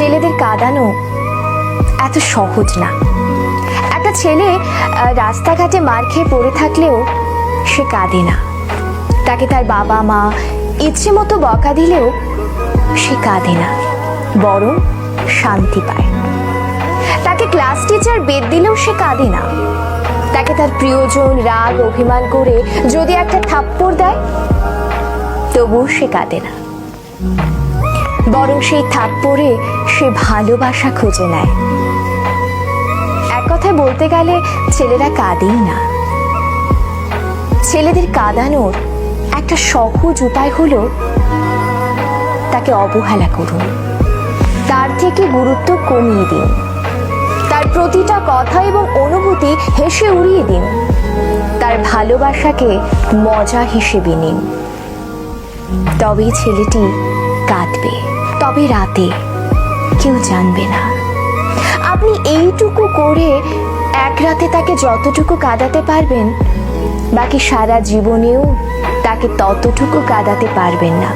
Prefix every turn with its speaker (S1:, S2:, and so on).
S1: ছেলেদের কাঁদানো এত সহজ না। একটা ছেলে রাস্তাঘাটে মার খেয়ে পড়ে থাকলেও সে কাঁদে না। তাকে তার বাবা মা ইচ্ছে মতো বকা দিলেও সে কাঁদে না, বরং শান্তি পায়। তাকে ক্লাস টিচার বেত দিলেও সে কাঁদে না। তাকে তার প্রিয়জন রাগ অভিমান করে যদি একটা থাপ্পড় দেয় তবুও সে কাঁদে না, বরং সেই থাপ্পড়ে সে ভালোবাসা খুঁজে নেয়। এক কথায় বলতে গেলে ছেলেরা কাঁদেই না। ছেলেদের কাঁদানোর একটা সহজ উপায় হলো তাকে অবহেলা করুন, তার থেকে গুরুত্ব কমিয়ে দিন, তার প্রতিটা কথা এবং অনুভূতি হেসে উড়িয়ে দিন, তার ভালোবাসাকে মজা হিসেবে নিন। তবেই ছেলেটি কাঁদবে, তবে রাতে কেউ জানবে না। আপনি এইটুকু করে এক রাতে তাকে যতটুকু কাঁদাতে পারবেন, বাকি সারা জীবনেও তাকে ততটুকু কাঁদাতে পারবেন না।